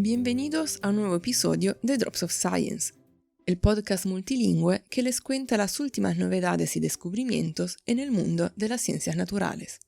Bienvenidos a un nuevo episodio de Drops of Science, el podcast multilingüe que les cuenta las últimas novedades y descubrimientos en el mundo de las ciencias naturales.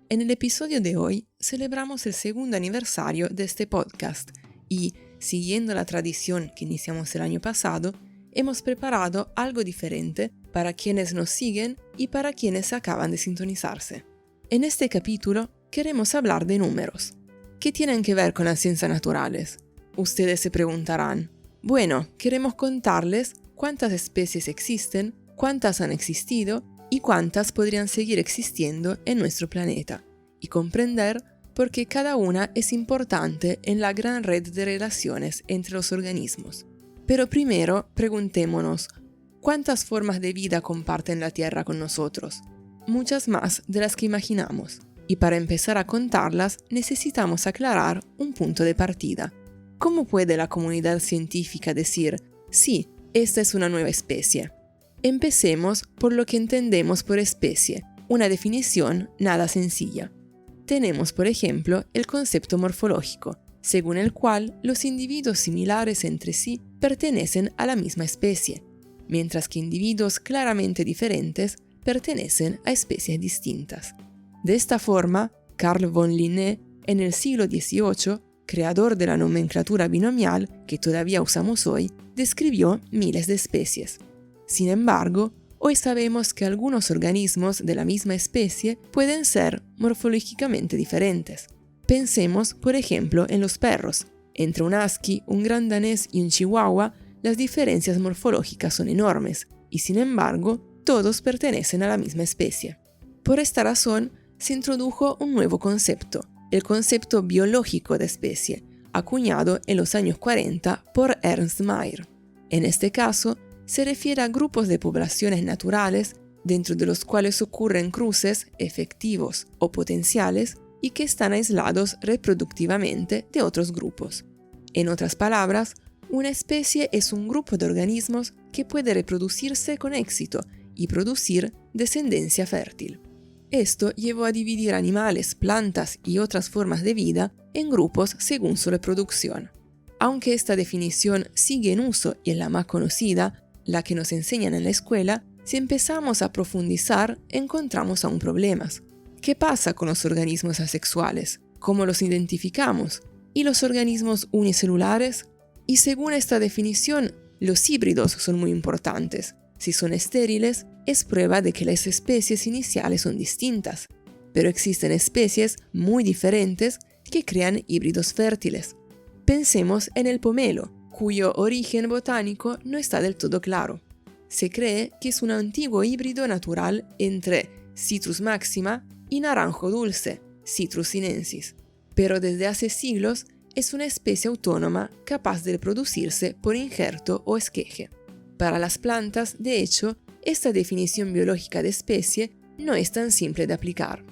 En el episodio de hoy celebramos el segundo aniversario de este podcast y, siguiendo la tradición que iniciamos el año pasado, hemos preparado algo diferente para quienes nos siguen y para quienes acaban de sintonizarse. En este capítulo queremos hablar de números. ¿Qué tienen que ver con las ciencias naturales? Ustedes se preguntarán. Bueno, queremos contarles cuántas especies existen, cuántas han existido y cuántas podrían seguir existiendo en nuestro planeta, y comprender por qué cada una es importante en la gran red de relaciones entre los organismos. Pero primero, preguntémonos, ¿cuántas formas de vida comparten la Tierra con nosotros? Muchas más de las que imaginamos. Y para empezar a contarlas, necesitamos aclarar un punto de partida. ¿Cómo puede la comunidad científica decir, sí, esta es una nueva especie? Empecemos por lo que entendemos por especie, una definición nada sencilla. Tenemos, por ejemplo, el concepto morfológico, según el cual los individuos similares entre sí pertenecen a la misma especie, mientras que individuos claramente diferentes pertenecen a especies distintas. De esta forma, Carl von Linné, en el siglo XVIII, creador de la nomenclatura binomial que todavía usamos hoy, describió miles de especies. Sin embargo, hoy sabemos que algunos organismos de la misma especie pueden ser morfológicamente diferentes. Pensemos, por ejemplo, en los perros. Entre un husky, un gran danés y un chihuahua, las diferencias morfológicas son enormes, y sin embargo, todos pertenecen a la misma especie. Por esta razón, se introdujo un nuevo concepto, el concepto biológico de especie, acuñado en los años 40 por Ernst Mayr. En este caso, se refiere a grupos de poblaciones naturales dentro de los cuales ocurren cruces efectivos o potenciales y que están aislados reproductivamente de otros grupos. En otras palabras, una especie es un grupo de organismos que puede reproducirse con éxito y producir descendencia fértil. Esto llevó a dividir animales, plantas y otras formas de vida en grupos según su reproducción. Aunque esta definición sigue en uso y es la más conocida, la que nos enseñan en la escuela, si empezamos a profundizar, encontramos aún problemas. ¿Qué pasa con los organismos asexuales? ¿Cómo los identificamos? ¿Y los organismos unicelulares? Y según esta definición, los híbridos son muy importantes. Si son estériles, es prueba de que las especies iniciales son distintas, pero existen especies muy diferentes que crean híbridos fértiles. Pensemos en el pomelo, cuyo origen botánico no está del todo claro. Se cree que es un antiguo híbrido natural entre Citrus maxima y naranjo dulce, Citrus sinensis, pero desde hace siglos es una especie autónoma capaz de reproducirse por injerto o esqueje. Para las plantas, de hecho, esta definición biológica de especie no es tan simple de aplicar.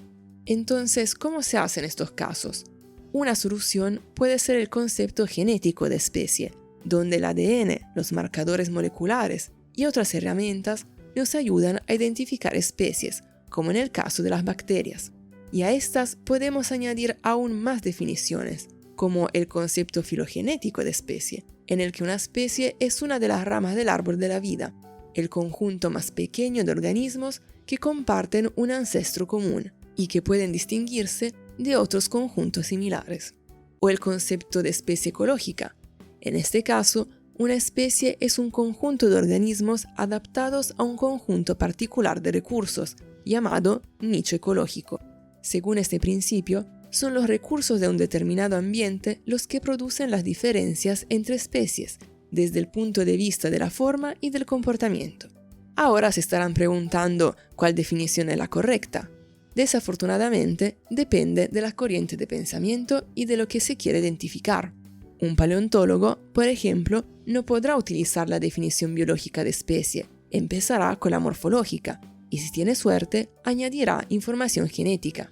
Entonces, ¿cómo se hace en estos casos? Una solución puede ser el concepto genético de especie, donde el ADN, los marcadores moleculares y otras herramientas nos ayudan a identificar especies, como en el caso de las bacterias. Y a estas podemos añadir aún más definiciones, como el concepto filogenético de especie, en el que una especie es una de las ramas del árbol de la vida, el conjunto más pequeño de organismos que comparten un ancestro común y que pueden distinguirse de otros conjuntos similares. O el concepto de especie ecológica. En este caso, una especie es un conjunto de organismos adaptados a un conjunto particular de recursos, llamado nicho ecológico. Según este principio, son los recursos de un determinado ambiente los que producen las diferencias entre especies, desde el punto de vista de la forma y del comportamiento. Ahora se estarán preguntando cuál definición es la correcta. Desafortunadamente, depende de la corriente de pensamiento y de lo que se quiere identificar. Un paleontólogo, por ejemplo, no podrá utilizar la definición biológica de especie, empezará con la morfológica, y si tiene suerte, añadirá información genética.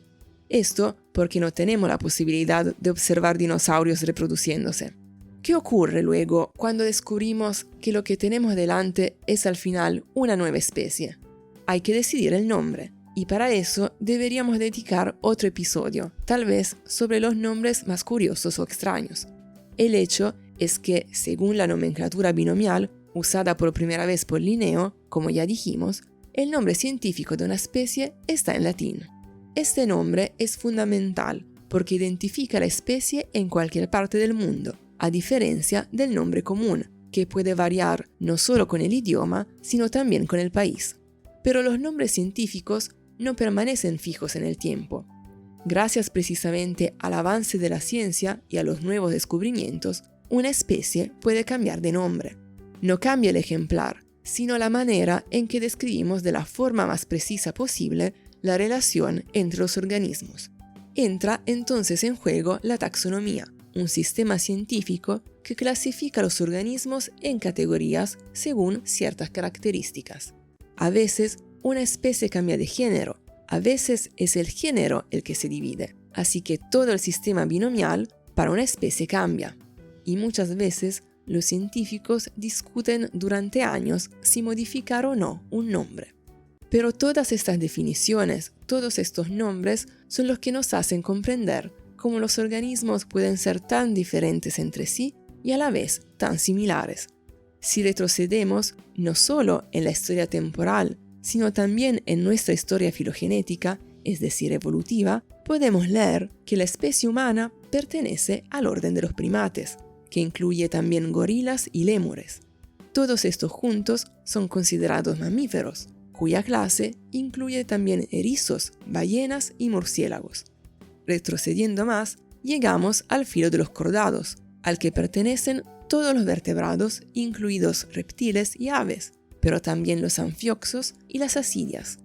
Esto porque no tenemos la posibilidad de observar dinosaurios reproduciéndose. ¿Qué ocurre luego cuando descubrimos que lo que tenemos delante es al final una nueva especie? Hay que decidir el nombre, y para eso deberíamos dedicar otro episodio, tal vez sobre los nombres más curiosos o extraños. El hecho es que, según la nomenclatura binomial, usada por primera vez por Linneo, como ya dijimos, el nombre científico de una especie está en latín. Este nombre es fundamental porque identifica la especie en cualquier parte del mundo, a diferencia del nombre común, que puede variar no solo con el idioma, sino también con el país. Pero los nombres científicos no permanecen fijos en el tiempo. Gracias precisamente al avance de la ciencia y a los nuevos descubrimientos, una especie puede cambiar de nombre. No cambia el ejemplar, sino la manera en que describimos de la forma más precisa posible la relación entre los organismos. Entra entonces en juego la taxonomía, un sistema científico que clasifica los organismos en categorías según ciertas características. A veces, una especie cambia de género, a veces es el género el que se divide, así que todo el sistema binomial para una especie cambia. Y muchas veces, los científicos discuten durante años si modificar o no un nombre. Pero todas estas definiciones, todos estos nombres, son los que nos hacen comprender cómo los organismos pueden ser tan diferentes entre sí y a la vez tan similares. Si retrocedemos no solo en la historia temporal, sino también en nuestra historia filogenética, es decir, evolutiva, podemos leer que la especie humana pertenece al orden de los primates, que incluye también gorilas y lémures. Todos estos juntos son considerados mamíferos, cuya clase incluye también erizos, ballenas y murciélagos. Retrocediendo más, llegamos al filo de los cordados, al que pertenecen todos los vertebrados, incluidos reptiles y aves, pero también los anfioxos y las ascidias.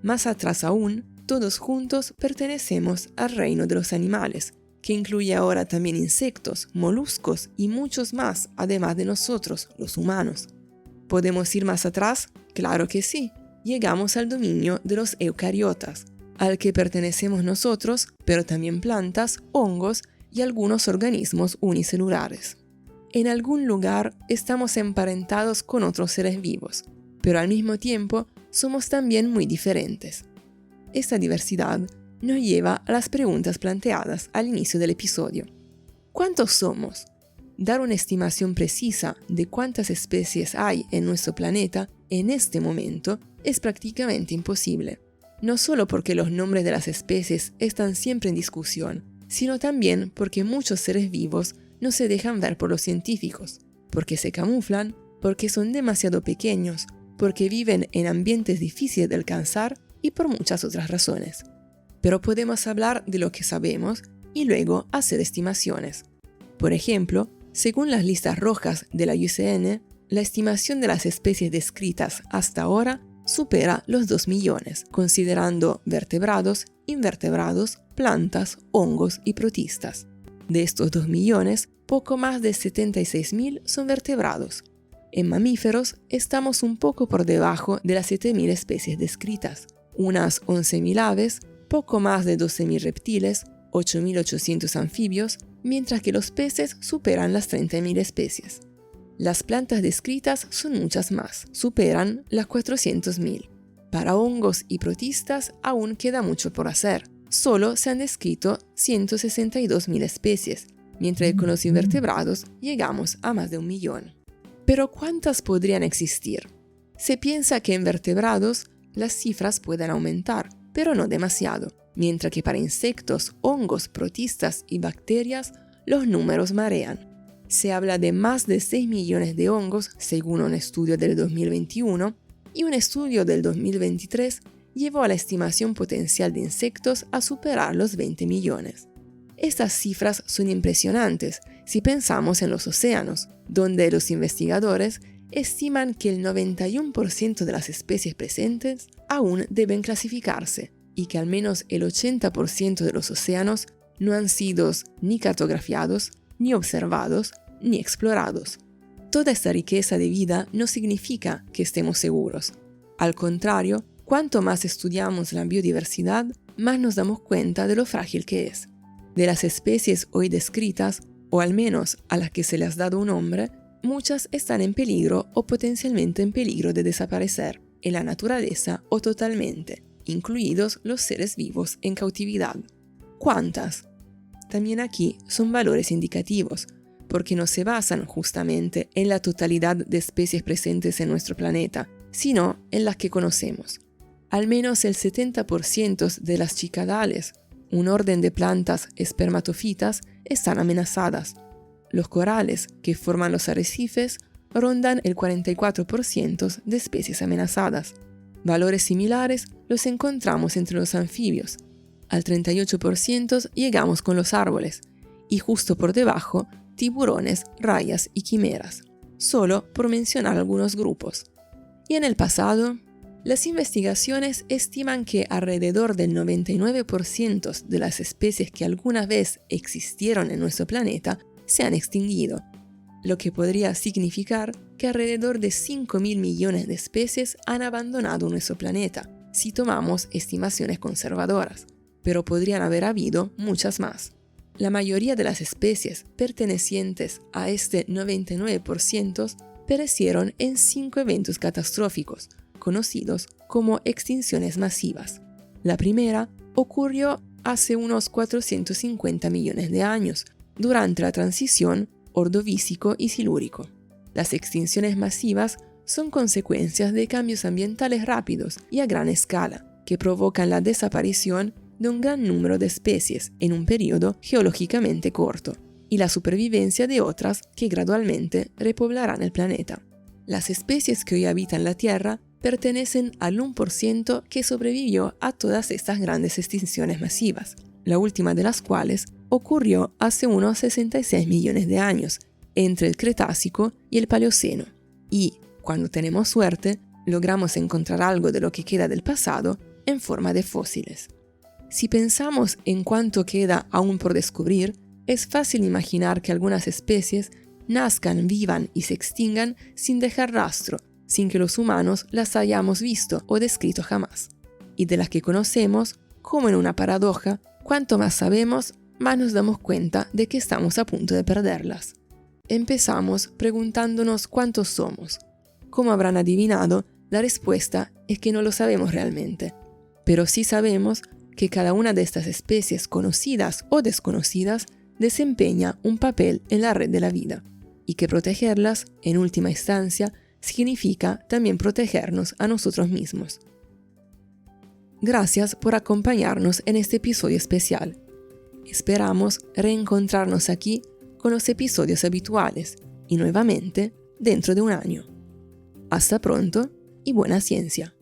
Más atrás aún, todos juntos pertenecemos al reino de los animales, que incluye ahora también insectos, moluscos y muchos más, además de nosotros, los humanos. ¿Podemos ir más atrás? Claro que sí. Llegamos al dominio de los eucariotas, al que pertenecemos nosotros, pero también plantas, hongos y algunos organismos unicelulares. En algún lugar estamos emparentados con otros seres vivos, pero al mismo tiempo somos también muy diferentes. Esta diversidad nos lleva a las preguntas planteadas al inicio del episodio. ¿Cuántos somos? Dar una estimación precisa de cuántas especies hay en nuestro planeta en este momento es prácticamente imposible. No solo porque los nombres de las especies están siempre en discusión, sino también porque muchos seres vivos no se dejan ver por los científicos, porque se camuflan, porque son demasiado pequeños, porque viven en ambientes difíciles de alcanzar y por muchas otras razones. Pero podemos hablar de lo que sabemos y luego hacer estimaciones. Por ejemplo, según las listas rojas de la IUCN, la estimación de las especies descritas hasta ahora supera los 2 millones, considerando vertebrados, invertebrados, plantas, hongos y protistas. De estos 2 millones, poco más de 76.000 son vertebrados. En mamíferos estamos un poco por debajo de las 7.000 especies descritas, unas 11.000 aves, poco más de 12.000 reptiles, 8.800 anfibios, mientras que los peces superan las 30.000 especies. Las plantas descritas son muchas más, superan las 400.000. Para hongos y protistas aún queda mucho por hacer. Solo se han descrito 162.000 especies, mientras que con los invertebrados llegamos a más de 1 millón. Pero ¿cuántas podrían existir? Se piensa que en vertebrados las cifras pueden aumentar, pero no demasiado, mientras que para insectos, hongos, protistas y bacterias los números marean. Se habla de más de 6 millones de hongos, según un estudio del 2021, y un estudio del 2023 llevó a la estimación potencial de insectos a superar los 20 millones. Estas cifras son impresionantes si pensamos en los océanos, donde los investigadores estiman que el 91% de las especies presentes aún deben clasificarse y que al menos el 80% de los océanos no han sido ni cartografiados, ni observados, ni explorados. Toda esta riqueza de vida no significa que estemos seguros. Al contrario, cuanto más estudiamos la biodiversidad, más nos damos cuenta de lo frágil que es. De las especies hoy descritas, o al menos a las que se les ha dado un nombre, muchas están en peligro o potencialmente en peligro de desaparecer en la naturaleza o totalmente, incluidos los seres vivos en cautividad. ¿Cuántas? También aquí son valores indicativos, porque no se basan justamente en la totalidad de especies presentes en nuestro planeta, sino en las que conocemos. Al menos el 70% de las cicadales, un orden de plantas espermatofitas, están amenazadas. Los corales, que forman los arrecifes, rondan el 44% de especies amenazadas. Valores similares los encontramos entre los anfibios. Al 38% llegamos con los árboles, y justo por debajo, tiburones, rayas y quimeras, solo por mencionar algunos grupos. Y en el pasado, las investigaciones estiman que alrededor del 99% de las especies que alguna vez existieron en nuestro planeta se han extinguido, lo que podría significar que alrededor de 5.000 millones de especies han abandonado nuestro planeta, si tomamos estimaciones conservadoras, pero podrían haber habido muchas más. La mayoría de las especies pertenecientes a este 99% perecieron en 5 eventos catastróficos, conocidos como extinciones masivas. La primera ocurrió hace unos 450 millones de años, durante la transición Ordovícico y Silúrico. Las extinciones masivas son consecuencias de cambios ambientales rápidos y a gran escala, que provocan la desaparición de un gran número de especies en un periodo geológicamente corto, y la supervivencia de otras que gradualmente repoblarán el planeta. Las especies que hoy habitan la Tierra pertenecen al 1% que sobrevivió a todas estas grandes extinciones masivas, la última de las cuales ocurrió hace unos 66 millones de años, entre el Cretácico y el Paleoceno, y, cuando tenemos suerte, logramos encontrar algo de lo que queda del pasado en forma de fósiles. Si pensamos en cuánto queda aún por descubrir, es fácil imaginar que algunas especies nazcan, vivan y se extingan sin dejar rastro, sin que los humanos las hayamos visto o descrito jamás. Y de las que conocemos, como en una paradoja, cuanto más sabemos, más nos damos cuenta de que estamos a punto de perderlas. Empezamos preguntándonos cuántos somos. Como habrán adivinado, la respuesta es que no lo sabemos realmente, pero sí sabemos que cada una de estas especies conocidas o desconocidas desempeña un papel en la red de la vida, y que protegerlas, en última instancia, significa también protegernos a nosotros mismos. Gracias por acompañarnos en este episodio especial. Esperamos reencontrarnos aquí con los episodios habituales y nuevamente dentro de un año. Hasta pronto y buena ciencia.